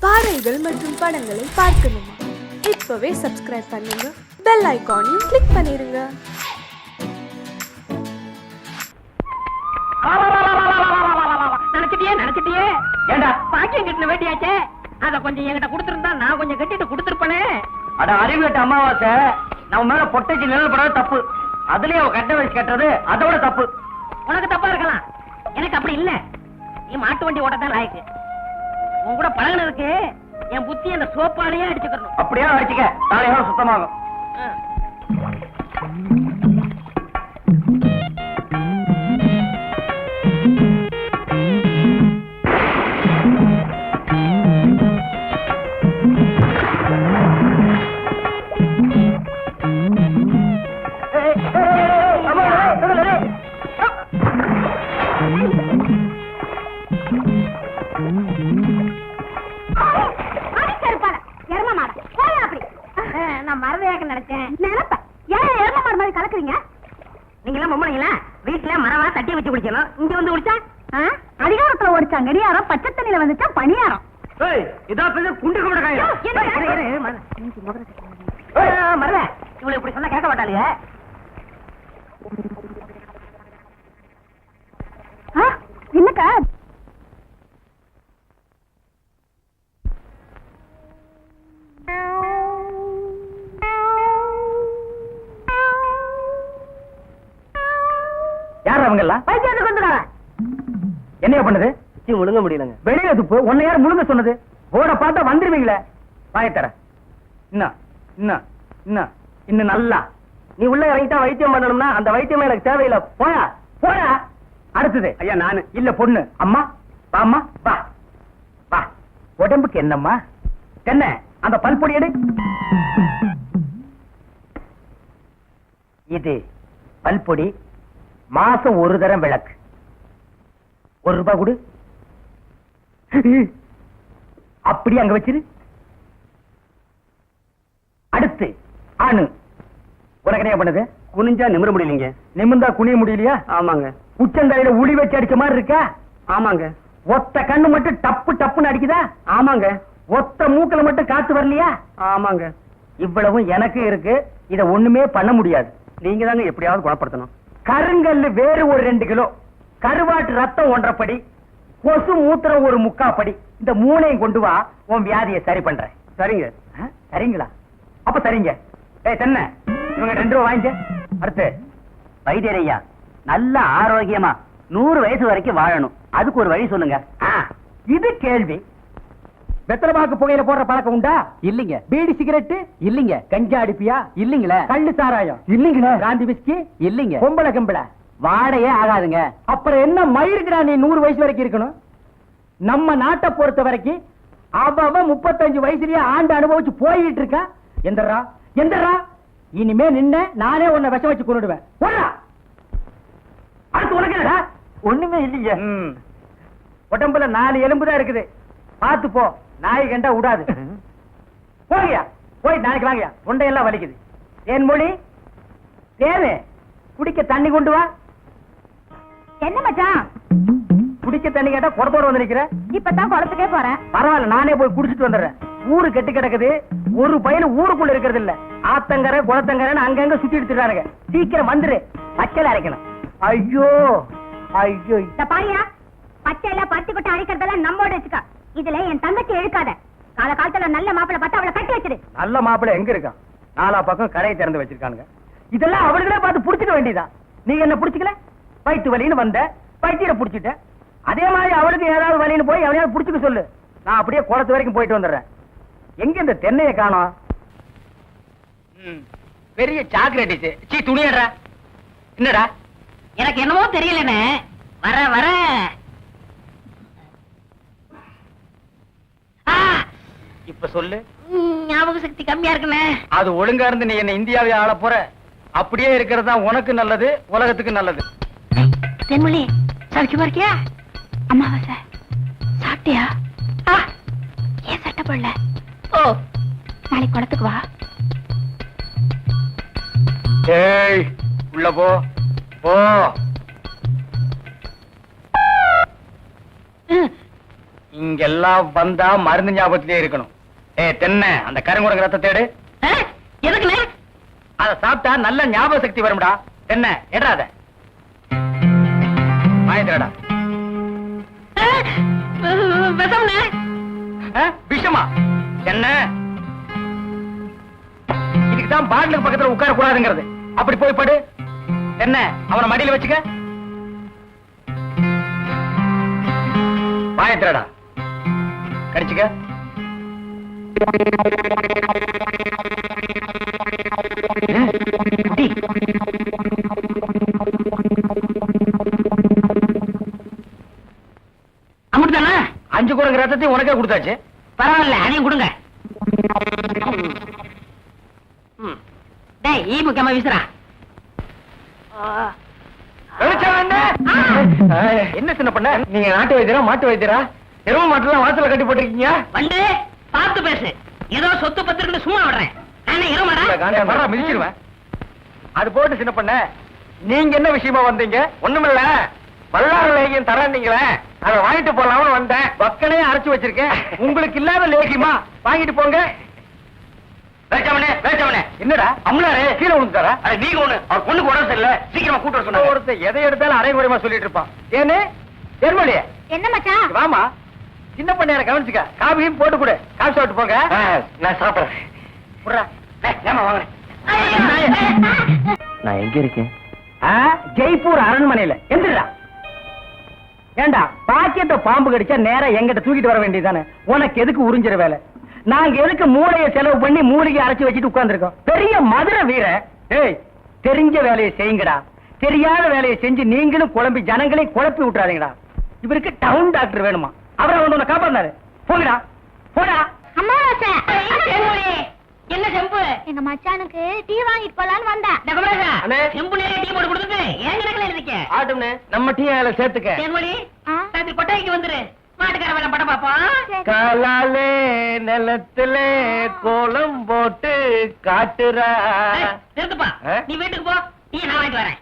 பாடல்கள் மற்றும் படங்களை பார்க்கணுமா? இப்பவே சப்ஸ்கிரைப் பண்ணுங்க, பெல் ஐகானையும் கிளிக் பண்ணிருங்க. நினைச்சிட்டியே ஏண்டா பாக்கியம் கட்டின வேட்டியாச்சே, அத கொஞ்சம் என்கிட்ட கொடுத்திருந்தா நான் கொஞ்சம் கட்டிட்டு கொடுத்திருப்பேனே. அட அறிவு கட்ட அமாவாசை, நம்ம மேல பொட்டைக்கு நிழல் படாத தப்பு. அதுலயே அவ கட்ட வச்சு கட்டுறது அதோட தப்பு. உனக்கு தப்பா இருக்கலாம், எனக்கு அப்படி இல்ல. நீ மாட்டு வண்டி ஓட்டத்தான் லாய்க்கு. உன் கூட பழகினதுக்கு என் புத்தி அந்த சோப்பாலேயே அடிச்சுக்கணும். அப்படியே அடிச்சுக்க, நாளையோட சுத்தமாகும். நான் மரவையாக நினைச்சேன். ஏன் எரும மாடு மாதிரி கலக்குறீங்க? நீங்க எல்லாம் பொம்பளைங்களா? வீட்டுல மரவா தட்டி வச்சு குடிக்கணும், இங்க வந்து குடிச்சா அதிகாரத்துல ஓடிச்சாங்க. அடியாரம் பச்சை தண்ணியில வந்துச்சா பணியாரம். இதான் குண்டு மரவ இவளை இப்படி சொன்னா கேட்க மாட்டாளுங்க. என்னக்கா யார் அவங்கெல்லாம்? பைத்தியத்துக்கு வந்துடுறாங்க. என்ன பண்ணுது? முழுங்க முடியலங்க. வெளியில துப்பு. உன்னை யார் முழுங்க சொன்னது? போட பார்த்தா வந்துருவீங்களே. வாயத்தர இன்னும் இன்னும் இன்னும் இன்னும் நல்லா நீ உள்ள இறங்கிட்டா வைத்தியம் பண்ணணும்னா அந்த வைத்தியமே எனக்கு தேவையில்லை. போயா போயா. அடுத்தது ஐயா நானு இல்ல பொண்ணு. அம்மா வாம்மா வா வா. உடம்புக்கு என்னம்மா? என்ன அந்த பல்பொடி எடு. இது பல்பொடி. மாசம் ஒரு தரம் விளக்கு. ₹1 கொடு. அப்படி அங்க வச்சிரு. அடுத்து ஆணு. உனக்கு என்ன பண்ணுது? குனிஞ்சா நிமிர முடியலீங்க. நிமிர்ந்தா குனிய முடியலையா? ஆமாங்க. உச்சந்தலையில உளி வச்சு அடிச்ச மாதிரி இருக்கா? ஆமாங்க. ஒத்த கண்ணு மட்டும் டப்பு டப்புன்னு அடிக்குதா? ஆமாங்க. ஒத்த மூக்கல மட்டும் காத்து வரலையா? ஆமாங்க. இவ்வளவும் எனக்கு இருக்கு. இத ஒண்ணுமே பண்ண முடியாது. நீங்க தாங்க எப்படியாவது குணப்படுத்தணும். கருங்கல்லு வேறு ஒரு 2 கிலோ, கருவாட்டு ரத்தம் 1.5 படி, கொசு மூத்திரம் ஒரு 3/4 படி. இந்த 3ஐயும் கொண்டு வா, உன் வியாதியை சரி பண்றேன். சரிங்க. சரிங்களா? அப்ப சரிங்க. தென்ன இவங்க 2 ரூபா வாங்கிக்க. அடுத்து வைத்தியரையா, நல்ல ஆரோக்கியமா 100 வயசு வரைக்கும் வாழணும், அதுக்கு ஒரு வழி சொல்லுங்க. இது கேள்வி. வெத்தலமாக்கு புகையில போடுற பழக்கம் உண்டா? இல்லீங்க. பீடி சிகரெட் இல்லீங்க. கஞ்சா அடிப்பியா? இல்லீங்களே. கள்ளு சாராயம் இல்லீங்களே. காந்தி விஸ்கி இல்லீங்க. பொம்பளை கம்பளை வாடையே ஆகாதுங்க. அப்புறம் என்ன மயிருக்குடா நீ 100 வயசு வரைக்கும் இருக்கணும்? நம்ம நாட்டை பொறுத்த வரைக்கும் அவன் 35 வயசுலயே ஆண்டு அனுபவிச்சு போயிட்டு இருக்கா. எந்தரா எந்தரா, இனிமே நின்ன நானே உன்னை விஷம் வச்சு கொண்டுடுவேன். அடுத்து உனக்கு என்னடா? ஒண்ணுமே இல்லைங்க. உடம்புல 4 எலும்பு தான் இருக்குது. பார்த்து போ, நாய் கண்டா விடாது. போங்கயா, போய் நாளைக்கு வாங்கயா. தொண்டையெல்லாம் வலிக்குது. தேன் மொழி தேனு, குடிக்க தண்ணி கொண்டு வா. என்ன மச்சான்? குடிக்க தண்ணி கேட்டா குடத்தோட வந்து நிக்கிற. இப்பதான் குளத்துக்கே போறேன். பரவாயில்ல, நானே போய் குடிச்சிட்டு வந்துடுறேன். ஊரு கெட்டு கிடக்குது. ஒரு பையன் ஊருக்குள்ள இருக்கிறது இல்ல. ஆத்தங்கரை குளத்தங்கரைன்னு அங்கங்க சுத்தி எடுத்துட்டானுங்க. சீக்கிரம் வந்துரு, பச்சையில அரைக்கணும். ஐயோ ஐயோ. பாரியா, பச்சையில பருத்தி கொட்டை அரைக்கிறதெல்லாம் நம்மோட வச்சுக்க. இதுல என் தங்கச்சி எழுக்காத. கால காலத்துல நல்ல மாப்பிளை பார்த்து அவளை கட்டி வச்சிரு. நல்ல மாப்பிள்ளை எங்க இருக்கான்? 4 பக்கம் கரையை திறந்து வச்சிருக்கானுங்க. இதெல்லாம் அவளுகளே பார்த்து புடிச்சுக்க வேண்டியதா? நீங்க என்ன புடிச்சுக்கல? வயிற்று வலின்னு வந்த, வயிற்ற புடிச்சிட்ட. அதே மாதிரி அவளுக்கு ஏதாவது வலின்னு போய் அவனையாவது புடிச்சுக்க சொல்லு. நான் அப்படியே குளத்து வரைக்கும் போயிட்டு வந்துடுறேன். எங்க இந்த தென்னையை காணோம்? பெரிய சாக்லேட். சீ, துணியடா. என்னடா? எனக்கு என்னமோ தெரியலனே. வர வர இப்ப சொல்லு. ஞாபக சக்தி கம்மியா இருக்குனே. அது ஒழுங்கா இருந்து நீ என்ன இந்தியாவை ஆள போற. அப்படியே இருக்கிறதா உனக்கு நல்லது, உலகத்துக்கு நல்லது. தென்மொழி, சௌக்கியமா இருக்கியா? அம்மாவாசை சாப்பிட்டியா? ஏன் சட்டை போடல? ஓ, நாளைக்கு குளத்துக்கு வா. ஏய், உள்ள போ போ. இங்கெல்லாம் வந்தா மருந்து ஞாபகத்திலே இருக்கணும். தென்னை அந்த கருங்குரங்கு ரத்த தேடு. எதுக்குண்ணே? அத சாப்பிட்டா நல்ல ஞாபக சக்தி வரும்டா. தென்னை எடாத மாயத்திரடா. விஷம்ண்ணே. விஷமா? என்ன இதுக்குதான் பாட்டிலுக்கு பக்கத்துல உட்கார கூடாதுங்கிறது. அப்படி போய் படு. என்ன அவனை மடியில வச்சுக்க. மாயத்திரடா கடிச்சுக்க. அமுட்டுதானே? 5 குரங்கு ரத்தத்தையும் உனக்கே கொடுத்தாச்சு. பரவாயில்ல, அதையும் கொடுங்க. டேய், ஈ முக்கியமா வீசுறா. என்ன சின்ன பண்ண? நீங்க நாட்டு வைத்தியரா மாட்டு வைத்தியரா? எரும மாட்டுலாம் வாசல கட்டி போட்டிருக்கீங்க. வந்து பார்த்து பேசு. ஏதோ சொத்து பத்திரிக்கை சும்மா விடுறேன். நானே இருமாடா மிதிச்சிருவேன். அது போட்டு சின்ன பண்ண, நீங்க என்ன விஷயமா வந்தீங்க? ஒண்ணுமில்ல, வல்லார லேகியம் தரீங்களே, அதை வாங்கிட்டு போலாம்னு வந்தேன். பக்கனே அரைச்சு வச்சிருக்கேன். உங்களுக்கு இல்லாத லேகியமா? வாங்கிட்டு போங்க. என்னடா அம்லாரே கீழே விழுந்துட்டாரா? நீங்க ஒண்ணு அவர் பொண்ணுக்கு உடம்பு சரியில்லை, சீக்கிரமா கூட்டு வர சொன்னா. ஒருத்தர் எதை எடுத்தாலும் அரைகுறைமா சொல்லிட்டு இருப்பான். ஏன்னு தெருமொழியே என்ன மச்சான்? வாமா, சின்ன பண்ண கவனிச்சுக்க. காபியும் போட்டு கொடு. காபி சாப்பிட்டு போங்க. நான் சாப்பிடுறேன். நான் எங்க இருக்கேன்? ஜெய்ப்பூர் அரண்மனையில. எந்திரா. ஏண்டா பாக்கியத்தை பாம்பு கடிச்சா நேரா எங்கிட்ட தூக்கிட்டு வர வேண்டியதானே? உனக்கு எதுக்கு உறிஞ்சிற வேலை? நாங்க எதுக்கு மூளையை செலவு பண்ணி மூலிகை அரைச்சு வச்சுட்டு உட்கார்ந்துருக்கோம்? பெரிய மதுரை வீர. ஏய், தெரிஞ்ச வேலையை செய்யுங்கடா. தெரியாத வேலையை செஞ்சு நீங்களும் குழம்பி ஜனங்களையும் குழப்பி விட்டுறாதீங்கடா. இவருக்கு டவுன் டாக்டர் வேணுமா? அவரை வந்து உன்னை காப்பாந்தாரு. போங்கடா போடா. அம்மாவாசை. என்ன செம்பு? எங்க மச்சானுக்கு டீ வாங்கிட்டு போலான்னு வந்தேன். செம்பு நிறைய டீ போட்டு கொடுத்துட்டு ஏன் கிடக்கல இருக்க? ஆட்டும்னே, நம்ம டீ அதில் சேர்த்துக்க. தேன்மொழி, ராத்திரி கொட்டாய்க்கு வந்துரு. மாட்டுக்கார வேலை படம் பாப்போம். காலாலே நிலத்திலே கோலம் போட்டு காட்டுறா. திருத்துப்பா, நீ வீட்டுக்கு போ. டீ நான் வாங்கிட்டு வரேன்.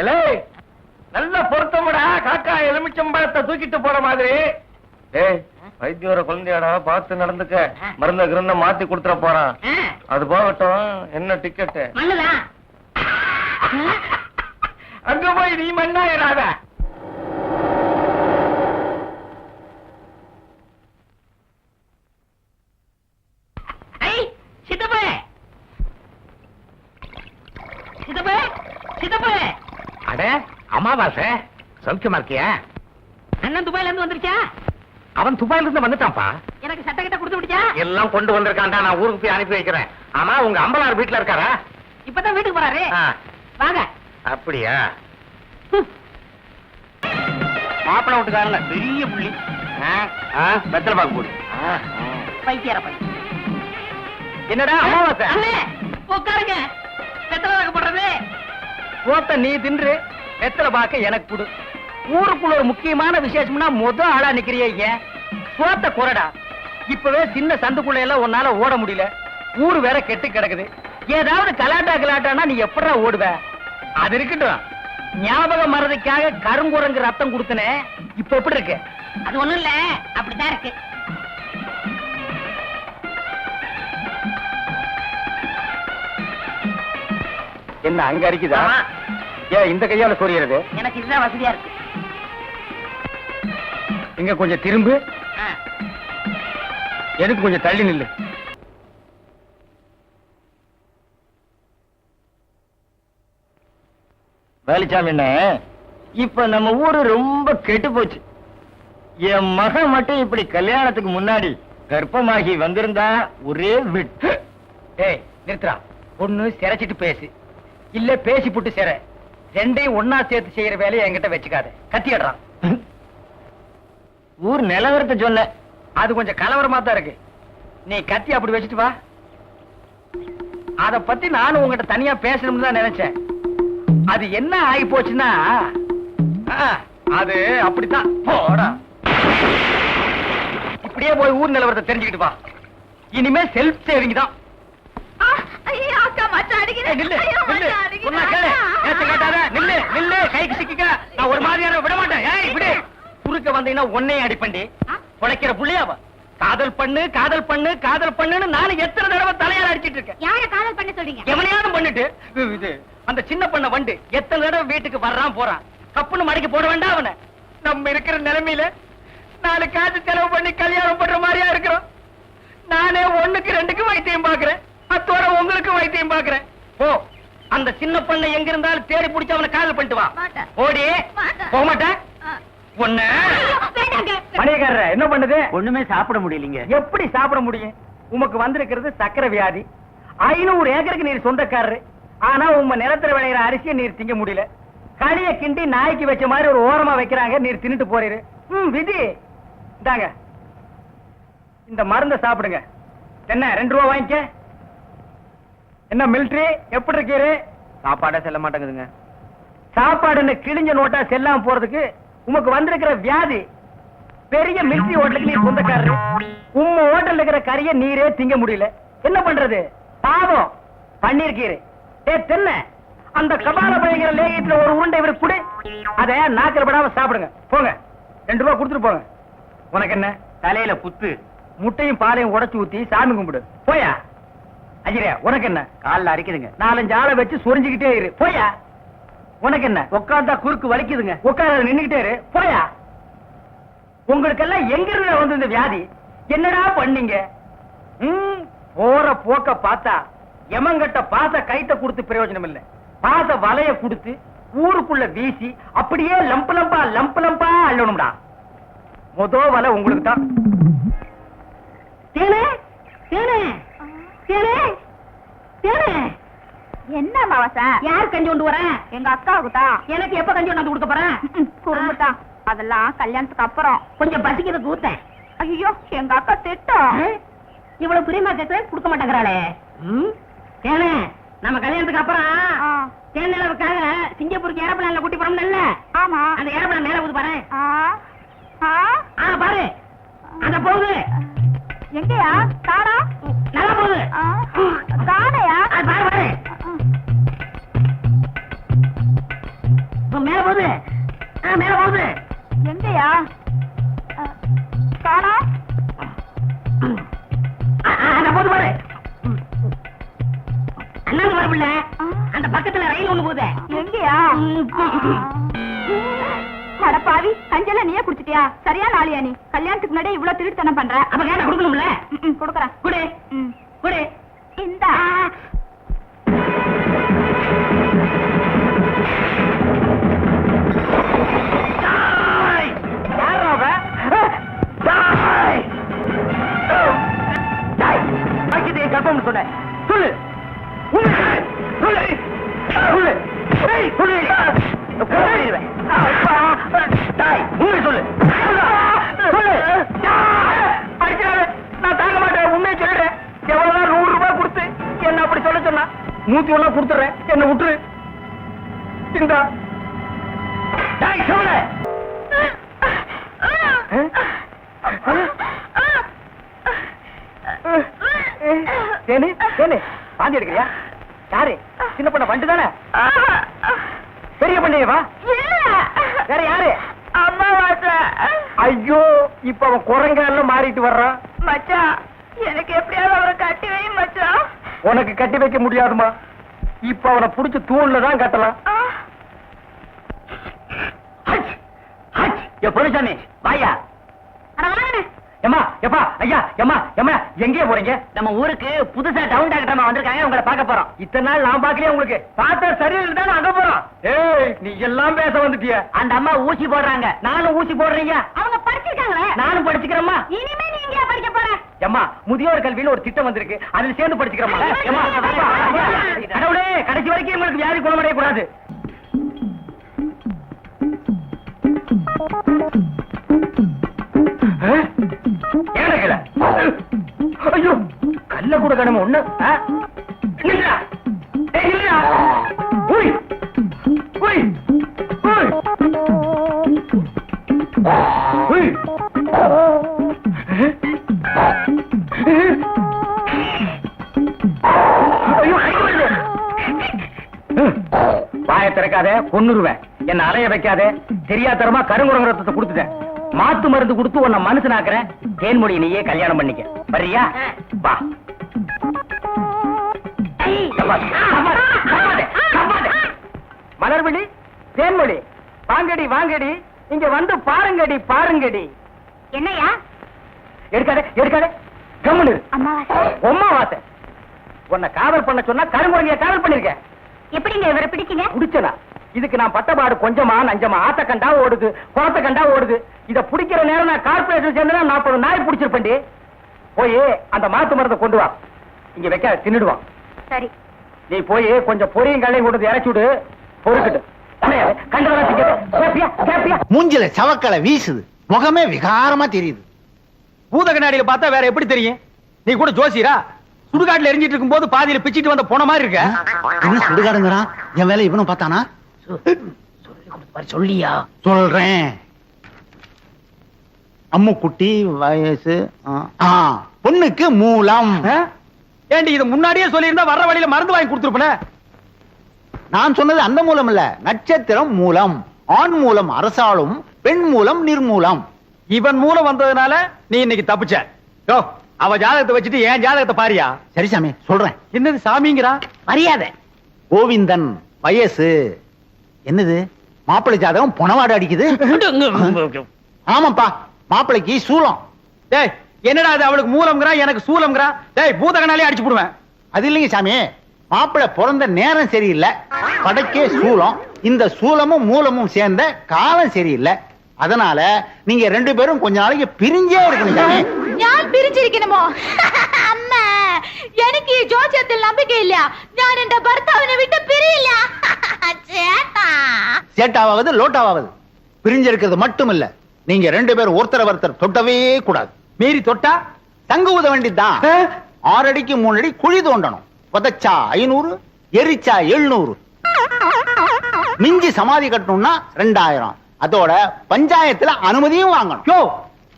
எலே, நல்ல பொருத்தமுடா. காக்கா எலுமிச்சம்பழத்தை தூக்கிட்டு போற மாதிரி. ஏய், வைத்தியோர குழந்தையாடா, பார்த்து நடந்துக்க. மருந்த கிருந்த மாத்தி கொடுத்துட போறான். அது போகட்டும். என்ன டிக்கெட்? மண்ணுதான். அங்க போய் நீ மண்ணாயிராத. சித்தப்பு, சித்தப்பு, சித்தப்பு. அட அமாவாசை, சௌக்கியமா இருக்கியா? அண்ணன் துபாயில இருந்து வந்துருச்சா? அவன் துபாயில இருந்து வந்துட்டான்ப்பா. எனக்கு சட்டை கிட்ட கொடுத்து விடுச்சா? எல்லாம் கொண்டு வந்திருக்கான்டா. நான் ஊருக்கு போய் அனுப்பி வைக்கிறேன். ஆமா, உங்க அம்பலார் வீட்டுல இருக்காரா? இப்பதான் வீட்டுக்கு போறாரு. வாங்க. அப்படியா? மாப்பிள விட்டுக்காரல பெரிய புள்ளி. வெத்தலை பாக்கு போடு. பைத்தியார பையன். என்னடா அமாவாசை? அண்ணே, உட்காருங்க. வெத்தலை பாக்கு போடுறது. போத்த நீ தின்று, வெத்தலை பாக்க எனக்கு கொடு. ஊருக்குள்ள ஒரு முக்கியமான விசேஷம்னா ஆளா நிக்கிறிய. சோத்த குறடா. இப்பவே சின்ன சந்துக்குள்ள எல்லாம் உன்னால ஓட முடியல. ஊரு வேற கெட்டு கிடக்குது. ஏதாவது கலாட்டானா நீ எப்படா ஓடுவ? அது இருக்கட்டும். ஞாபகம் மறதிக்காக கருங்குரங்கு ரத்தம் கொடுத்தனே, இப்ப எப்படி இருக்கு? அது ஒண்ணும் இல்ல, அப்படித்தான் இருக்கு. என்ன அங்க அரிக்குதா? ஏன் இந்த கையால சொரியறது? எனக்கு இதுதான் வசதியா இருக்கு. இங்க கொஞ்சம் திரும்பு. எனக்கு கொஞ்சம் தள்ளி நில்லு. வேலிச்சாமி, என்ன இப்ப நம்ம ஊரு ரொம்ப கெட்டு போச்சு. என் மகன் மட்டும் இப்படி கல்யாணத்துக்கு முன்னாடி கர்ப்பமாகி வந்திருந்தா ஒரே விட்டு. ஏய் நிறுத்துறா. ஒண்ணு சிரைச்சிட்டு பேசு, இல்ல பேசி புட்டு சிற. ரெண்டையும் ஒன்னா சேர்த்து செய்யற வேலையை என்கிட்ட வச்சுக்காத. கத்திடுறான். ஊர் நிலவரத்தை சொன்ன, அது கொஞ்சம் கலவரமா தான் இருக்கு. நீ கத்தி அப்படி வச்சுட்டு வா. அத பத்தி நானும் உங்ககிட்ட தனியா பேசணும்னு தான் நினைச்சேன். அது என்ன ஆகி போச்சுன்னா, அது அப்படித்தான். போடா, இப்படியே போய் ஊர் நிலவரத்தை தெரிஞ்சுக்கிட்டு வா. இனிமே செல்ஃப் சேவிங் தான். கைக்கு சிக்க நான் ஒரு மாதிரியான விட மாட்டேன். குறுக்க வந்தீங்கன்னா உன்னையும் அடிப்பண்டி உழைக்கிற புள்ளையாவ காதல் பண்ணு காதல் பண்ணு காதல் பண்ணுன்னு நானும் எத்தனை தடவை தலையால அடிச்சிட்டு இருக்கேன். யார காதல் பண்ண சொல்றீங்க? எவனையாவது பண்ணிட்டு இது அந்த சின்ன பண்ண வண்டு எத்தனை தடவை வீட்டுக்கு வர்றான் போறான். கப்புன்னு மடக்கி போட வேண்டாம் அவனை. நம்ம இருக்கிற நிலைமையில 4 காசு செலவு பண்ணி கல்யாணம் பண்ற மாதிரியா இருக்கிறோம். நானே 1க்கு 2க்கு வைத்தியம் பாக்குறேன். அத்தோட உங்களுக்கு வைத்தியம் பாக்குறேன். ஓ அந்த சின்ன பண்ண எங்க இருந்தாலும் தேடி பிடிச்சு அவனை காதல் பண்ணிட்டு வா. மாட்டேன். ஓடி மாட்டேன். போக மாட்டேன். ஒண்ணு வேண்டாங்க. மணியக்காரர என்ன பண்ணுது? ஒண்ணுமே சாப்பிட முடியலீங்க. எப்படி சாப்பிட முடியும்? உமக்கு வந்திருக்கிறது சக்கரை வியாதி. 500 ஏக்கருக்கு நீர் சொந்தக்காரரு. ஆனா உங்க நிலத்துல விளையிற அரிசியை நீர் திங்க முடியல. களிய கிண்டி நாய்க்கு வச்ச மாதிரி ஒரு ஓரமா வைக்கிறாங்க. நீர் தின்னுட்டு போறீரு. விதி இந்தாங்க இந்த மருந்த சாப்பிடுங்க. என்ன 2 ரூபா வாங்கிக்க. என்ன மிலிட்டரி எப்படி இருக்கீரு? சாப்பாடே செல்ல மாட்டேங்குதுங்க. சாப்பாடுன்னு கிழிஞ்ச நோட்டா செல்லாம போறதுக்கு உமக்கு வந்திருக்கிற வியாதி. பெரிய மிலிட்டரி ஹோட்டலுக்கு நீர் சொந்தக்காரரு. உம்ம ஹோட்டல்ல இருக்கிற கறிய நீரே திங்க முடியல. என்ன பண்றது? பாவம் பண்ணிருக்கீரு. தென்ன அந்த கபால பயங்கர லேகியத்துல ஒரு உருண்டை இவருக்கு கொடு. அத நாக்கில படாம சாப்பிடுங்க. போங்க 2 ரூபா கொடுத்துட்டு போங்க. உனக்கு என்ன தலையில புத்து. முட்டையும் பாலையும் உடைச்சு ஊத்தி சாமி கும்பிடு. போயா அஜிரே. உனக்கு என்ன கால்ல அரிக்குதுங்க. 4-5 ஆளை வச்சு சொரிஞ்சுக்கிட்டே இரு. போயா. உனக்கு என்ன உட்கார்ந்தா குறுக்கு வலிக்குதுங்க. உட்கார நின்னுகிட்டே இரு. போயா. உங்களுக்கெல்லாம் எங்க இருந்து வந்து இந்த வியாதி? என்னடா பண்ணீங்க? போற போக்க பார்த்தா எமங்கட்ட பாச கைட்ட கொடுத்து பிரயோஜனம் இல்ல. பாச வலைய கொடுத்து ஊருக்குள்ள வீசி அப்படியே லம்பு லம்பா அள்ளணும்டா. மொத வலை உங்களுக்கு தான். தேனே தேனே தேனே தேனே. என்ன மாவசா? யார் கஞ்சி கொண்டு வரேன்? எங்க அக்காவுக்கு தான். எனக்கு எப்ப கஞ்சி கொண்டு கொடுக்க போறேன்? குறும்புதான். அதெல்லாம் கல்யாணத்துக்கு அப்புறம். கொஞ்சம் பசிக்கிறது கூத்தேன். ஐயோ எங்க அக்கா திட்டம். இவ்வளவு பிரியமா கேட்கிறேன் கொடுக்க மாட்டேங்கிறாளே. தேனே நம்ம கல்யாணத்துக்கு அப்புறம் தேன் நிலவுக்காக சிங்கப்பூருக்கு ஏரோப்ளேன்ல கூட்டி போறோம்ல. ஆமா. அந்த ஏரோப்ளேன் மேல போகுது பாரு. பாரு அந்த போகுது. எங்கயா காணா? நல்லா போகுது. காணையா? அது பாரு பாரு. இப்ப மேல போகுது. மேல போகுது. எங்கயா காணா? அந்த போகுது பாரு. அண்ணாந்து வரப்பில்ல. அந்த பக்கத்துல ரயில் ஒண்ணு போகுது. எங்கயா? அடப்பாவி கஞ்சல நீயே குடிச்சிட்டியா? சரியா நாளியா நீ? கல்யாணத்துக்கு முன்னாடி இவ்வளவு திருட்டுத்தனம் பண்ற. அப்ப கேட்ட கொடுக்கணும்ல. கொடுக்கறேன். குடு குடு. இந்தா. கற்பம் சொன்ன சொல்லு. சொல்லு சொல்லு சொல்லு. நான் தாங்க மாட்டேன். உண்மையை சொல்லிடுறேன். எவ்வளவுதான் 100 ரூபாய் கொடுத்து என்ன அப்படி சொல்ல சொன்னா 101 கொடுத்துறேன். என்ன விட்டுரு. இந்தா சொல்லு. தேனு தேனு வாந்தி எடுக்கிறியா? யாரு? சின்ன பண்ண வண்டு தானே? பெரிய பண்ணையவா? வேற யாரு? ஐயோ இப்ப அவன் குரங்கால மாறிட்டு வர்றான். மச்சான் எனக்கு எப்படியாவது அவரை கட்டி வை மச்சான். உனக்கு கட்டி வைக்க முடியாதுமா. இப்ப அவனை புடிச்சு தூண்ல தான் கட்டலாம். பொருசாமி வாயா. எம்மா எப்பா ஐயா எம்மா எம்மா எங்கே போறீங்க? நம்ம ஊருக்கு புதுசா டவுன் டாக்டர் வந்திருக்காங்க. உங்களை பார்க்க போறோம். இத்தனை நாள் நான் பாக்கலையே. உங்களுக்கு பார்த்தா சரியில்லை தான் அங்க போறோம். ஏய் நீ எல்லாம் பேச வந்துட்டிய. அந்த அம்மா ஊசி போடுறாங்க. நானும் ஊசி போடுறீங்க. அவங்க படிச்சிருக்காங்களே. நானும் படிச்சுக்கிறேம்மா. இனிமே நீ எங்கயா படிக்க போற? எம்மா முதியோர் கல்வின்னு ஒரு திட்டம் வந்திருக்கு. அதுல சேர்ந்து படிச்சுக்கிறோமா? எம்மா கடவுளே கடைசி வரைக்கும் உங்களுக்கு வியாதி குணமடைய கூடாது. ஐயோ கல்ல கூட கடமை ஒண்ணு. வாயை திறக்காத கொன்னுருவேன். என்ன அலைய வைக்காத. தெரியாதரமா கருங்குரங்க ரத்தத்தை கொடுத்துட்டேன். மாத்து மருந்து கொடுத்து உன்னை மனுஷனாக்குறேன். தேன்மொழி நீயே கல்யாணம் பண்ணிக்க. வர்றியா? வா. தப்பாது, தப்பாது, தப்பாது, தப்பாது. மலர்விழி, தேன்மொழி, வாங்கடி வாங்கடி, இங்க வந்து பாருங்கடி பாருங்கடி. என்னையா? எடுக்காதே எடுக்காதே, கம்முனு இரு. அம்மாவாசை. உம்மா வாசை. உன்னை காவல் பண்ண சொன்னா கருமுறைய காவல் பண்ணிருக்க. எப்படிங்க இவரை பிடிச்சீங்க? புடிச்சனா? இதுக்கு நான் பட்டபாடு கொஞ்சமா நஞ்சமா. ஆத்த கண்டா ஓடுது, குளத்தை கண்டா ஓடுது. இத புடிக்கிற நேரம் நான் கார்பரேஷன் சேர்ந்தா 40 நாய் பிடிச்சிருப்பேன்டி. போய் அந்த மாத்து மரத்தை கொண்டு வா. இங்க வைக்க தின்னுடுவான். சரி. நீ போய் கொஞ்சம் பொரியும் கல்லையும் கொண்டு இறச்சி விடு. பொறுக்கிட்டு கண்டதெல்லாம் மூஞ்சில சவக்கலை வீசுது, முகமே விகாரமா தெரியுது. பூத கண்ணாடியில பார்த்தா வேற எப்படி தெரியும்? நீ கூட ஜோசியரா? சுடுகாட்டுல எரிஞ்சிட்டு இருக்கும் போது பாதியில பிச்சிட்டு வந்த போன மாதிரி இருக்க. என்ன சுடுகாடுங்கிறான்? என் வேலை இவனும் பார்த்தானா? சொல்லியா? சொல்றேன். அம்முக்குட்டி வயசு பொண்ணுக்கு மூலம். ஏண்டி இது முன்னாடியே சொல்லியிருந்தா வர்ற வழியில மருந்து வாங்கி கொடுத்துருப்பேன். நான் சொன்னது அந்த மூலம் இல்ல, நட்சத்திரம் மூலம். ஆண் மூலம் அரசாளும், பெண் மூலம் நிர்மூலம். இவன் மூலம் வந்ததுனால நீ இன்னைக்கு தப்பிச்ச. யோ, அவ ஜாதகத்தை வச்சுட்டு என் ஜாதகத்தை பாரியா? சரி சாமி, சொல்றேன். என்னது சாமிங்கிறா? மரியாதை. கோவிந்தன் வயசு. என்னது மாப்பிள்ளை ஜாதகம் பொணவாடு அடிக்குது? ஆமாப்பா, மாப்பிள்ளைக்கு சூலம். டேய், என்னடா அது? அவளுக்கு மூலம்ங்கறா, எனக்கு சூலம்ங்கறா. டேய், பூதகனாலே அடிச்சு போடுவேன். அது இல்லைங்க சாமி, மாப்பிள்ளை பிறந்த நேரம் சரியில்லை, படைக்கே சூலம். இந்த சூலமும் மூலமும் சேர்ந்த காலம் சரியில்லை. அதனால நீங்க 2 பேரும் கொஞ்ச நாளைக்கு பிரிஞ்சே இருக்கணும் சாமி. ഞാൻ പിരിച്ചിരിക്കണമോ? അമ്മ, എനിക്ക് ഈ ജോസ്യത്തിൽ നம்பிക്കയില്ല. ഞാൻ എന്റെ ഭർത്താവിനെ വിട്ട് പിരിയില്ല. ചേട്ടാ, சேட்டாவது லோட்டாவது பிரிஞ்சிருக்கிறது மட்டும் இல்ல, நீங்க 2 பேரும் ஒருத்தர் தொட்டவே கூடாது. மீறி தொட்டா தங்கு ஊத வேண்டியதுதான். 6 அடிக்கு 3 அடி குழி தோண்டணும். புதைச்சா 500, எரிச்சா 700. மிஞ்சி சமாதி கட்டணும்னா 2000. அதோட பஞ்சாயத்துல அனுமதியும் வாங்கணும். யோ,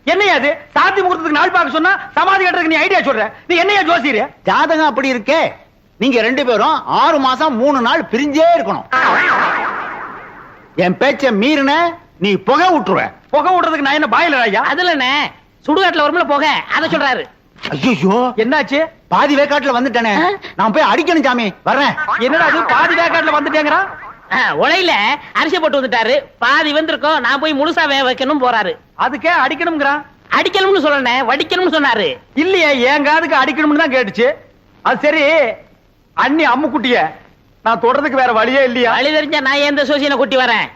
என்னையா அது? சாந்தி முகூர்த்தத்துக்கு நாள் பார்க்க சொன்னா சமாதி கட்டுறதுக்கு நீ ஐடியா சொல்ற? நீ என்னையா ஜோசியர்? ஜாதகம் அப்படி இருக்கே. நீங்க 2 பேரும் 6 மாசம் 3 நாள் பிரிஞ்சே இருக்கணும். என் பேச்ச மீறின நீ புகை விட்டுருவ. புகை விடுறதுக்கு நான் என்ன பாயிலர் ஐயா? அதுல என்ன சுடுகாட்டுல வரும்ல போக, அத சொல்றாரு. ஐயோ, என்னாச்சு? பாதி வேக்காட்டுல வந்துட்டேனே, நான் போய் அடிக்கணும் சாமி. வர்றேன். என்னடா அது? பாதி வேக்காட்டுல வந்துட்டேங்கறா? உலையில அரிசி போட்டு வந்துட்டாரு, பாதி வந்திருக்கோம், நான் போய் முழுசா வேக வைக்கணும் போறாரு. அதுக்கே அடிக்கணும்ங்கறா? அடிக்கணும்னு சொல்லணும், வடிக்கணும்னு சொன்னாரு. இல்லையே, என் காதுக்கு அடிக்கணும்னு தான் கேட்டுச்சு. அது சரி, அண்ணி அம்முக்குட்டிய நான் தொடறதுக்கு வேற வழியே இல்லையா? வழி தெரிஞ்சா நான் எந்த சோசியனை கூட்டி வரேன்.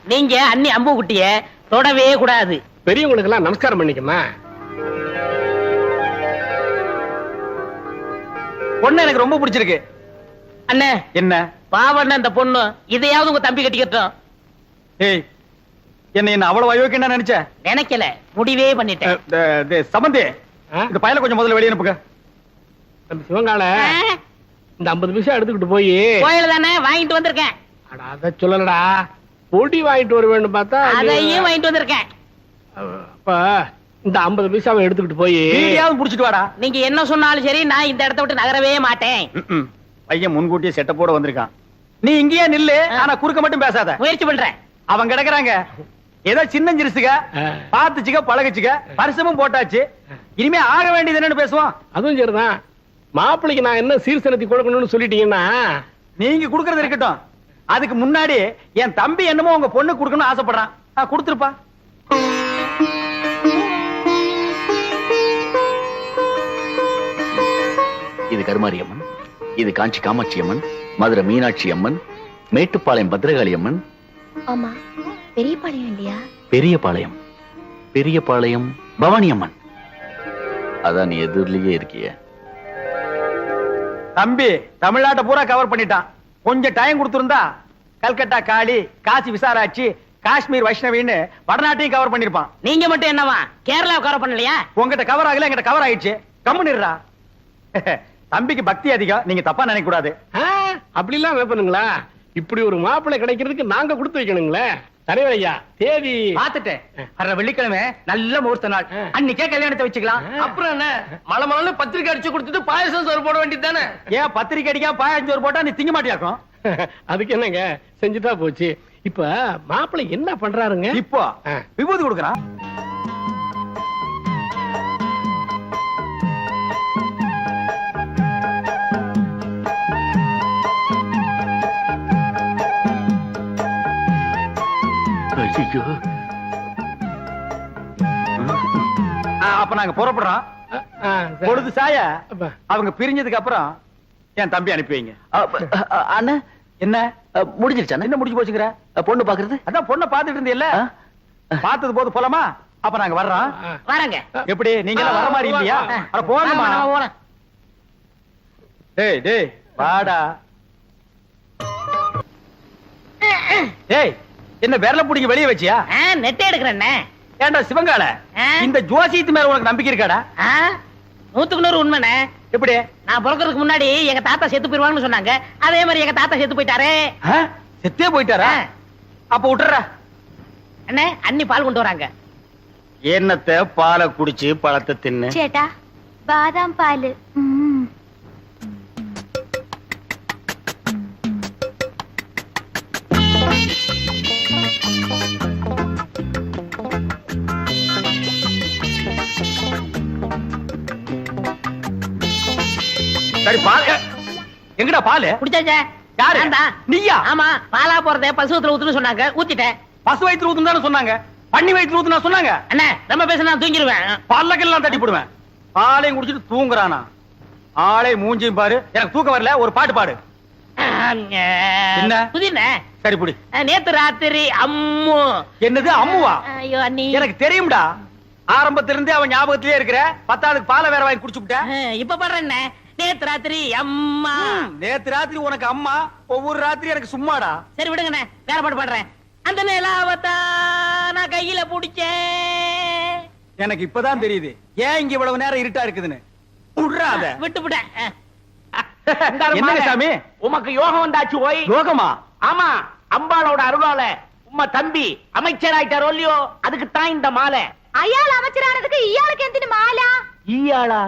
நீங்க அண்ணி அம்பு குட்டிய தொடவே கூடாது. பெரியவங்களுக்கு எல்லாம் நமஸ்காரம் பண்ணிக்கமா. பொண்ணு எனக்கு ரொம்ப பிடிச்சிருக்கு. அண்ணே, என்ன பாவண்ண அந்த பொண்ணு, இதையாவது உங்க தம்பி கட்டிக்கட்டும். ஏய், என்ன அவ்வளவு அயோக்கியன்னு நினைச்ச? நினைக்கல, முடிவே பண்ணிட்டேன். சம்பந்தி, இந்த பையல கொஞ்சம் முதல்ல வெளியே அனுப்புங்க. நம்ம சிவங்கால இந்த 50 பைசா எடுத்துக்கிட்டு போய் கோயில தானே வாங்கிட்டு வந்திருக்கேன். அத சொல்லலடா, பொடி வாங்கிட்டு வர வேண்டும் பார்த்தா அதையும் வாங்கிட்டு வந்திருக்கேன். அப்ப இந்த 50 பைசாவை எடுத்துக்கிட்டு போய் வீடியாவது புடிச்சிட்டு வாடா. நீங்க என்ன சொன்னாலும் சரி, நான் இந்த இடத்தை விட்டு நகரவே மாட்டேன். பையன் முன்கூட்டியே செட்டப்போட வந்திருக்கான். நீ இங்கேயே நில்லு, ஆனா குறுக்க மட்டும் பேசாத. முயற்சி பண்றேன். அவங்க கிடக்குறாங்க, ஏதோ சின்ன சிறுசுக, பாத்துச்சுக்க பழகுச்சுக்க, பரிசமும் போட்டாச்சு. இனிமே ஆக வேண்டியது என்னன்னு பேசுவோம். அதுவும் சரிதான். மாப்பிள்ளைக்கு நான் என்ன சீர்சனத்தி கொடுக்கணும்னு சொல்லிட்டீங்கன்னா நீங்க குடுக்கறது இருக்கட்டும். அதுக்கு முன்னாடி என் தம்பி என்னமோ உங்க பொண்ணு குடுக்கணும்னு ஆசைப்படுறான். கொடுத்துருப்பா. இது கருமாரி அம்மன், இது காஞ்சி காமாட்சி அம்மன், மதுரை மீனாட்சி அம்மன், மேட்டுப்பாளையம் பத்ரகாளி அம்மன். ஆமா, பெரியபாளையம் இல்லையா? பெரியபாளையம், பெரியபாளையம் பவானி அம்மன். அதான் நீ எதிரிலேயே இருக்கிய. தம்பி தமிழ்நாட்டை பூரா கவர் பண்ணிட்டான். கொஞ்சம் டைம் கொடுத்திருந்தா கல்கட்டா காளி, காசி விசாலாட்சி, காஷ்மீர் வைஷ்ணவின்னு வடநாட்டையும் கவர் பண்ணிருப்பான். நீங்க மட்டும் என்னவா கேரளா கவர் பண்ணலையா? உங்ககிட்ட கவர் ஆகல, எங்கிட்ட கவர் ஆயிடுச்சு. கம்முன்னுடா. தம்பிக்கு பக்தி அதிகம், நீங்க தப்பா நினைக்க கூடாது. அப்படி எல்லாம் வைப்பனுங்களா? இப்படி ஒரு மாப்பிள்ளை கிடைக்கிறதுக்கு நாங்க கொடுத்து வைக்கணுங்களே. தலைவர் ஐயா, தேதி பாத்துட்டேன். வர்ற வெள்ளிக்கிழமை நல்ல முகூர்த்த நாள், அன்னைக்கே கல்யாணத்தை வச்சுக்கலாம். அப்புறம் என்ன, மலை பத்திரிக்கை அடிச்சு கொடுத்துட்டு பாயசம் சோறு போட வேண்டியது தானே? ஏன் பத்திரிக்கை அடிக்கா பாயஞ்சு ஒரு போட்டா நீ திங்க மாட்டியாக்கும்? அதுக்கு என்னங்க, செஞ்சுட்டா போச்சு. இப்ப மாப்பிள்ளை என்ன பண்றாருங்க? இப்போ விபூதி கொடுக்கறான். ஐயோ அப்ப நாங்க புறப்படுறோம். பொழுது சாய அவங்க பிரிஞ்சதுக்கு அப்புறம் என் தம்பி அனுப்பி வைங்க. அண்ணா என்ன முடிஞ்சிருச்சா? என்ன முடிஞ்சு போச்சுங்கிற? பொண்ணு பாக்குறது? அதான் பொண்ணை பாத்துட்டு இருந்தீல்ல, பார்த்தது போது போலாமா? அப்ப நாங்க வர்றோம். வரங்க. எப்படி நீங்க எல்லாம் வர மாதிரி இல்லையா? அட போங்கம்மா. டேய் டேய் வாடா. டேய் என்ன விரல புடிங்க வெளிய வச்சியா? நெட்டை எடுக்கிறேன். ஏண்டா சிவங்கால, இந்த ஜோசியத்து மேல உனக்கு நம்பிக்கை இருக்காடா? 100க்கு 100 உண்மைண்ணே. எப்படி? நான் பிறக்கிறதுக்கு முன்னாடி எங்க தாத்தா செத்து போயிருவாங்கன்னு சொன்னாங்க. அதே மாதிரி எங்க தாத்தா செத்து போயிட்டாரே. செத்தே போயிட்டாரா? அப்ப விட்டுறா. அண்ணே அண்ணி பால் கொண்டு வராங்க. என்னத்த பாலை குடிச்சு பழத்தை தின்னு. ചേട്ടാ ബാദാം പാല്. சரி பால் எங்கடா பால்? குடிச்சாச்சே. யாரு? நீயா? ஆமா, பாலா போறதே பசுவத்துல ஊத்துன்னு சொன்னாங்க, ஊத்திட்டேன். பசு வயிற்று ஊத்துன்னு தானே சொன்னாங்க, பண்ணி வயிற்று ஊத்துனா சொன்னாங்க. அண்ணே ரொம்ப பேச நான் தூங்கிடுவேன். பல்லக்கெல்லாம் தட்டி போடுவேன். பாலையும் குடிச்சிட்டு தூங்குறானா? ஆளே மூஞ்சியும் பாரு. எனக்கு தூக்கம் வரல, ஒரு பாட்டு பாடு. என்ன? புதினே. சரி புடி. நேத்து ராத்திரி அம்மு. என்னது அம்முவா? ஐயோ அண்ணி. எனக்கு தெரியும்டா, ஆரம்பத்துல இருந்தே அவன் ஞாபகத்திலே இருக்கிற. 10 ஆளுக்கு பாலை வேற வாங்கி குடிச்சு விட்ட. இப்ப பாடுறேன். நேத்து ராத்திரி அம்மா. நேத்து ராத்திரி உனக்கு அம்மா, ஒவ்வொரு ராத்திரி எனக்கு சும்மாடா. சரி விடுங்கண்ணே, வேற பாட்டு பாடுறேன். அந்த நிலாவத்தா நான் கையில புடிச்சேன். எனக்கு இப்பதான் தெரியுது ஏன் இங்க இவ்வளவு நேரம் இருட்டா இருக்குதுன்னு. விடுறாத. விட்டுவிட்டேன். என்னங்க சாமி? உமக்கு யோகம் வந்தாச்சு. ஓய் யோகமா? ஆமா, அம்பாளோட அருளால உம்மா தம்பி அமைச்சராயிட்டாரோ இல்லையோ, அதுக்கு தான் இந்த மாலை. അയാൾ அமைச்சரானதுக்கு இயாளுக்கு എന്തിനു മാല? ஈயாளா?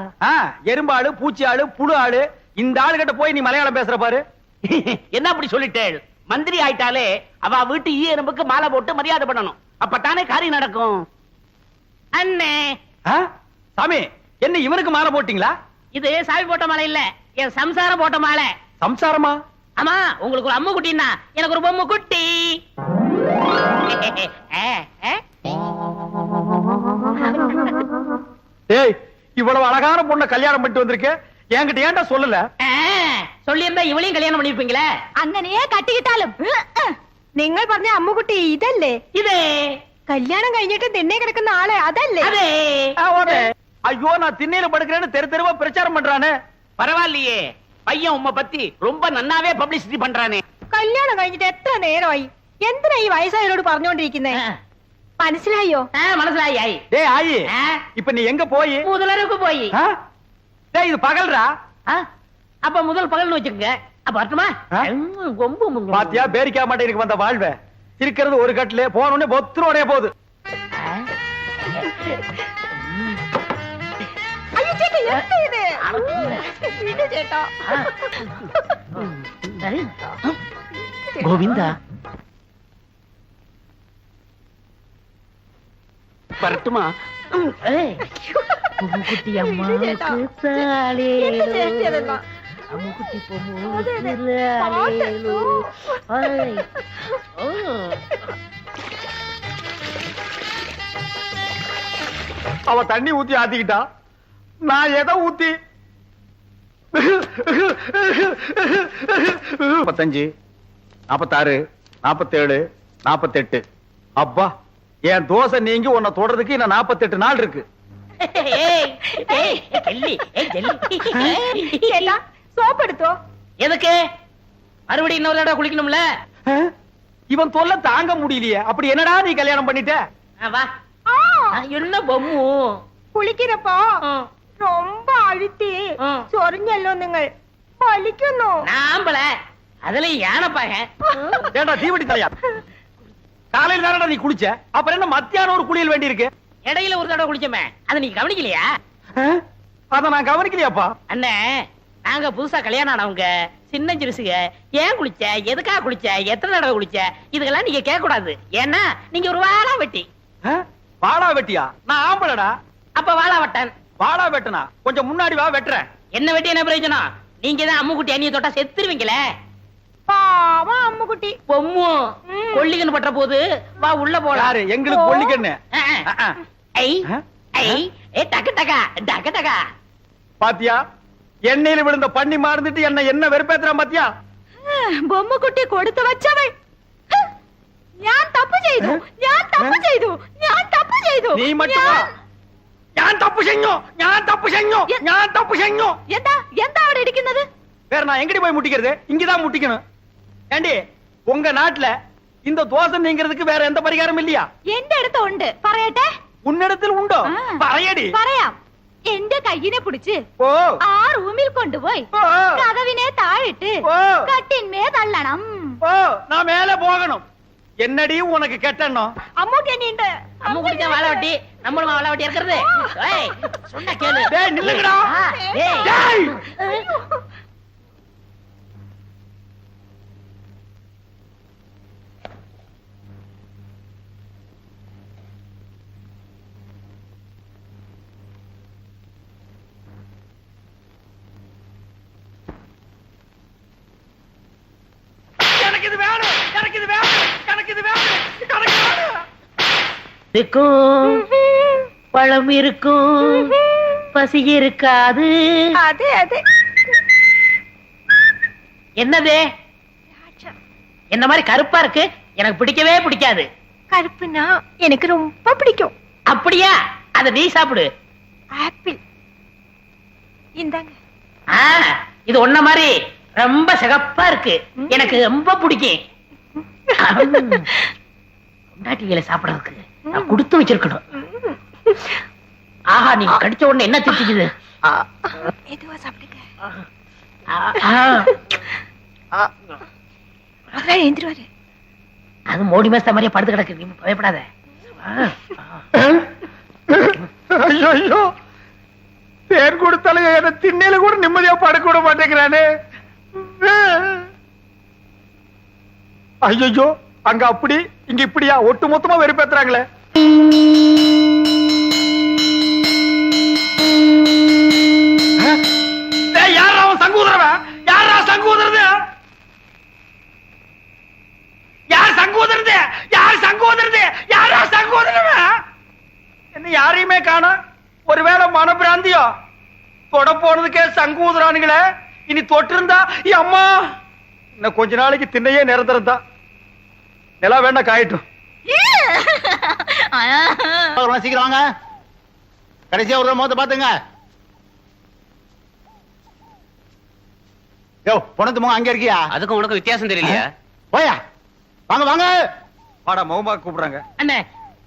எறும்பாளு, பூச்சி ஆளு, புழு ஆளு, இந்த ஆளுகிட்ட போய் நீ மலையாளம் பேசுற பாரு. என்ன அப்படி சொல்லிட்டேள்? மந்திரி ஆயிட்டாலே அவ வீட்டு ஈ எறும்புக்கு மாலை போட்டு மரியாதை பண்ணணும். அப்பதானே காரியம் நடக்கும். அண்ணே சாமி, என்ன இவனுக்கு மாலை போட்டீங்களா? இது சாமி போட்ட மாலை இல்ல, என் சம்சாரம் போட்ட மாலை. சம்சாரமா? ஆமா, உங்களுக்கு ஒரு அம்மு குட்டின்னா எனக்கு ஒரு பொம்மை குட்டி. ஏய், இவ்வளவு அழகான பொண்ண கல்யாணம் பண்ணிட்டு வந்திருக்க, என்கிட்ட ஏன்டா சொல்லல? சொல்லியிருந்தா இவளையும் கல்யாணம் பண்ணிருப்பீங்களே. അങ്ങനെയേ കട്ടിക്കിട്ടാലും നിങ്ങൾ പറഞ്ഞ അമ്മുകുട്ടി ഇതല്ലേ? இதே കല്യാണം കഴിഞ്ഞിട്ട് തിണ്ണെ കിടക്കുന്ന ആളെ അതല്ലേ? அதே. ஐயோ, நான் திண்ணையில படுக்கிறேன்னு தெரு தெருவா பிரச்சாரம் பண்றானே. பரவாயில்லையே, பையன் உம்மை பத்தி ரொம்ப நன்னாவே பப்ளிசிட்டி பண்றானே. കല്യാണം കഴിഞ്ഞിട്ട് എത്ര നേരമായി? എന്തിനാ ഈ വയസ്സായവരോട് പറഞ്ഞോണ്ടിരിക്കുന്നേ? മനസ്സിലായോ? മനസ്സിലായി. டேய் ஆயி, இப்ப நீ எங்க போய்? முதலருக்கு போய். டேய் இது பகல்ரா. அப்ப முதல் பகல்னு வச்சுக்கங்க. அப்ப வரட்டுமா? கொம்பு பாத்தியா பேரிக்கா மாட்டேனுக்கு வந்த வாழ்வே. இருக்கிறது ஒரு கட்டிலே, போனோடனே பொத்துரோடே போகுது. ஐயோ சேட்டா, என்ன இது? இது சேட்டா. கோவிந்தா வரட்டுமா? குட்டி அம்மா அம்முக்குட்டி அவ தண்ணி ஊத்தி ஆத்திக்கிட்டா, நான் எதை ஊத்தி? 45, 46, 47, 48. அப்பா, என் தோசை நீங்க உன்னை தொடறதுக்கு இன்னும் 48 நாள் இருக்கு. சேட்டா, சோப் எடுத்தோ. எதுக்கு? மறுபடியும் இன்னொரு தடவை குளிக்கணும்ல. இவன் தொல்லை தாங்க முடியலையே. அப்படி என்னடா நீ கல்யாணம் பண்ணிட்ட? வா. என்ன பொம்மு? കുളിക്കുന്നപ്പോ ரொம்ப அழுத்தி சொரிഞ്ഞല്ലോ നിങ്ങൾ. വലിക്കുന്നു. நாம்பல அதுல யானைப்பாக. ஏண்டா தீவட்டி தலையா, காலையில தானடா நீ குளிச்ச, அப்புறம் என்ன மத்தியானம் ஒரு குளியல் வேண்டி இருக்கு? இடையில ஒரு தடவை குளிச்சோமே, அதை நீங்க கவனிக்கலையா? அத நான் கவனிக்கலையாப்பா. அண்ணே, நாங்க புதுசா கல்யாணம் ஆனவங்க, சின்ன சிறுசுக. ஏன் குளிச்ச, எதுக்காக குளிச்ச, எத்தனை தடவை குளிச்ச, இதுக்கெல்லாம் நீங்க கேட்க கூடாது. ஏன்னா நீங்க ஒரு வாழா வெட்டி. வாழா வெட்டியா? நான் ஆம்பளடா. அப்ப வாழா வெட்டன். வாழா வெட்டனா? கொஞ்சம் முன்னாடி வா, வெட்டுறேன். என்ன வெட்டி என்ன பிரயோஜனம்? நீங்க தான் அம்முக்குட்டி அண்ணிய தொட்டா செத்துருவீங்களே. பாவம் அம்முக்குட்டி. பொம்மு கொல்லிக்கன்னு பட்ட போது வா உள்ள போலாம். யாரு எங்களுக்கு பொல்லிக்கண்ணு? ஐ ஐ ஏ டக்கு டக்கா டக்கு டக்கா. பாத்தியா, எண்ணெயில விழுந்த பண்ணி மாறுந்துட்டு என்ன வெறுப்பேத்துறான் பாத்தியா? ബൊമ്മക്കുട്ടി കൊടുത്തു വച്ചവൾ. ഞാൻ തപ്പ് ചെയ്തു, ഞാൻ തപ്പ് ചെയ്തു, ഞാൻ തപ്പ് ചെയ്തു. നീ മറ്റുവാ. ഞാൻ തപ്പ് ചെയ്ഞ്ഞു, ഞാൻ തപ്പ് ചെയ്ഞ്ഞു, ഞാൻ തപ്പ് ചെയ്ഞ്ഞു. എന്താ എന്താ അവിടെ ഇരിക്കുന്നത്? வேற நான் எங்கடி போய் முட்டிக்கிறது? இங்கதான் முட்டிக்கணும். ஏண்டி, உங்க நாட்டுல இந்த தோசை நீங்கிறதுக்கு வேற எந்த பரிகாரம் இல்லையா? എന്റെ അടുത്ത് ഉണ്ട്, പറയട്ടെ? உன்னிடத்தில் உண்டோ? പറയടി. പറയാം. എന്റെ കയ്യിനെ പിടിച്ച് ഓ ആ റൂമിൽ കൊണ്ടുപോയി കതവിനെ താഴിട്ട് കട്ടിന്മേ തള്ളണം. ஓ நான் மேல போகணும். என்னடி உனக்கு கெட்டணும்? അമ്മൂക്ക് എന്നെയുണ്ട്. அம்மு குடிச்ச வாழை வட்டி நம்மளும் வாழை வட்டி இருக்கிறது. ஏய் சொன்னா கேளு. டேய் நில்லுங்கடா. ஏய் டேய் எனக்கு இது வேணும், எனக்கு இது வேணும், எனக்கு இது வேணும், எனக்கு வேணும். இருக்கும் பழம் இருக்கும் பசி இருக்காது. അതെ അതെ. என்னது என்ன மாதிரி கருப்பா இருக்கு? எனக்கு பிடிக்கவே பிடிக்காது. கருப்புனா எனக்கு ரொம்ப பிடிக்கும். அப்படியா? அத நீ சாப்பிடு. ஆப்பிள் இந்தாங்க. இது ஒன்ன மாதிரி ரொம்ப சிகப்பா இருக்கு. எனக்கு ரொம்ப பிடிக்கும். பொண்டாட்டிகளை சாப்பிடறதுக்கு நான் கொடுத்து வச்சிருக்கணும். ஆஹா, நீங்க கடிச்ச உடனே என்ன திட்டிக்குது? மெதுவா சாப்பிடுங்க. அதான் எழுந்திருவாரு. அது மோடி மேஸ்த மாதிரியே படுத்து கிடக்கு. நீ பயப்படாத. ஐயோ ஐயோ, தேன் கொடுத்தாலும் என்ன திண்ணையில கூட நிம்மதியா படுக்க விட மாட்டேங்கிறானே. ஐயோ, அங்க அப்படி இங்க இப்படியா ஒட்டு மொத்தமா வெறுப்பேத்துறாங்களே. யாரா அவன் சங்கூதரவன்? யாரா சங்கூதரது? யார் சங்கூதரது? யார் சங்கூதரது? யாரா சங்கூதரவன்? என்ன யாரையுமே காணோம். ஒருவேளை மனப்பிராந்தியோ? தொட போனதுக்கே சங்கூதரானுங்களே. இனி தொட்டிருந்தா அம்மா இன்னும் கொஞ்ச நாளைக்கு திண்ணையே நிரந்தரம் தான். நிலா வேண்டாம், காயட்டும். சீக்கிரம் வாங்க. கடைசியா ஒரு முகத்தை பாத்துங்க. யோ, பொணத்து முகம் அங்க இருக்கியா? அதுக்கு உனக்கு வித்தியாசம் தெரியலையா? போயா, வாங்க வாங்க. வாடா, முகமா கூப்பிடுறாங்க. அண்ணே,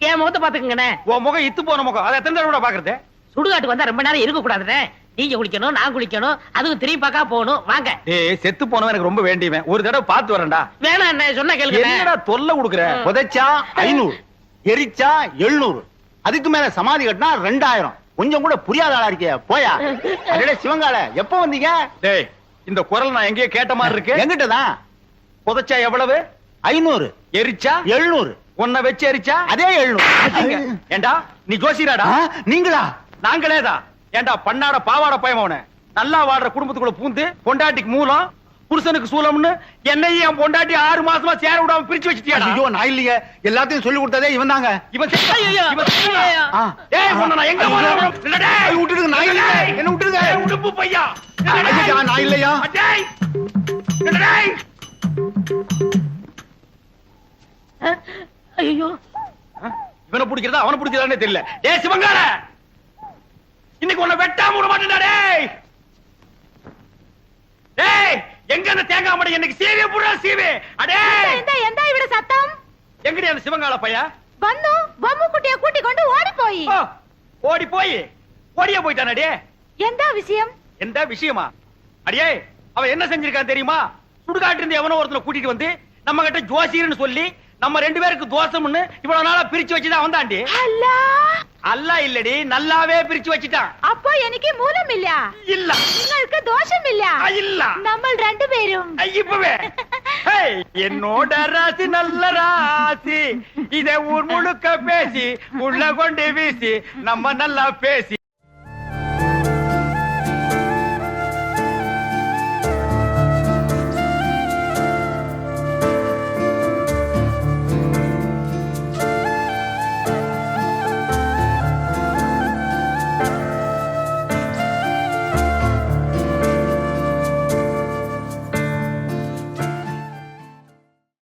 என் முகத்தை பாத்துக்கங்கண்ணே. உன் முகம் இத்து போன முகம். அதை எத்தனை தடவை பாக்குறது? சுடுகாட்டுக்கு வந்தா ரொம்ப நேரம் இருக்க கூடாதுண்ணே. நீங்க குளிக்கணும், நான் குளிக்கணும், அதுவும் திரும்பி பார்க்க போகணும். வாங்க. ஏய், செத்து போனவன் எனக்கு ரொம்ப வேண்டியவன். ஒரு தடவை பார்த்து வரேன்டா. வேணாம் அண்ணே, சொன்னா கேளுங்க. என்னடா தொல்லை கொடுக்குற? புதைச்சா 500, எரிச்சா 700, அதுக்கு மேல சமாதி கட்டினா 2000. கொஞ்சம் கூட புரியாத ஆளா இருக்கிய. போயா. அடடே சிவங்கால, எப்ப வந்தீங்க? டேய், இந்த குரல் நான் எங்கேயோ கேட்ட மாதிரி இருக்கு. எங்கிட்டதான். புதைச்சா எவ்வளவு? 500, எரிச்சா 700, உன்னை வச்சு எரிச்சா அதே 700. ஏண்டா நீ ஜோசியராடா? நீங்களா? நாங்களேதான். ஏண்டா பண்ணாட பாவாட பயமவன நல்லா வாடுற குடும்பத்துக்குள்ள பூந்து பொண்டாட்டிக்கு மூலம் புருஷனுக்கு சூலம்னு என்னையும் என் பொண்டாட்டி 6 மாசமா சேர விடாம பிரிச்சு வச்சிட்டியாடா? ஐயோ, நான் இல்லையே. எல்லாத்தையும் சொல்லி கொடுத்ததே இவன் தாங்க. இவன் ஏய், உன்னை நான் எங்க போறேன்? இல்லடே, விட்டுடுங்க. நான் இல்ல. என்ன விட்டுடுங்க. உடுப்பு பையா. ஐயா, நான் இல்லையா? டேய், டேய். ஐயோ, இவனை பிடிக்கிறதா அவனை பிடிக்கிறதானே தெரியல. டேய் சிவங்கால, இன்னைக்கு உன்னை வெட்டாம விட மாட்டேன்டா. டேய் டேய், எங்க அந்த தேங்காய் மடை? எனக்கு சீவே புறா சீவே. அடே, എന്താ ഇവിടെ സത്തം? எங்கடி அந்த சிவங்கால பையா? വന്നു ബൊമ്മക്കുട്ടിയെ കൂട്ടിക്കൊണ്ട് ഓടിപ്പോയി. ஓ, ஓடி போய் ஓடியே போயிட்டானே. എന്താ വിഷയം? எந்த விஷயமா? அடியே, அவன் என்ன செஞ்சிருக்கான் தெரியுமா? சுடுகாட்டு இருந்து எவனோ ஒருத்தனை கூட்டிட்டு வந்து நம்ம கிட்ட ஜோசியர்னு சொல்லி நம்ம 2 பேருக்கு தோசம்னு இவ்வளவு நாளா பிரிச்சு வச்சுதான் வந்தாண்டி. അല്ല, அல்ல இல்லடி, நல்லாவே பிரிச்சு வச்சுட்டான். അപ്പോ എനിക്ക് മൂലമില്ല. இல்ல നിങ്ങൾക്ക് ദോഷമില്ല. இல்ல നമ്മൾ രണ്ടുപേരും இப்பவே ஏய், என்னோட ராசி நல்ல ராசி, இதை ஊர் முழுக்க பேசி உள்ள கொண்டு வீசி நம்ம நல்லா பேசி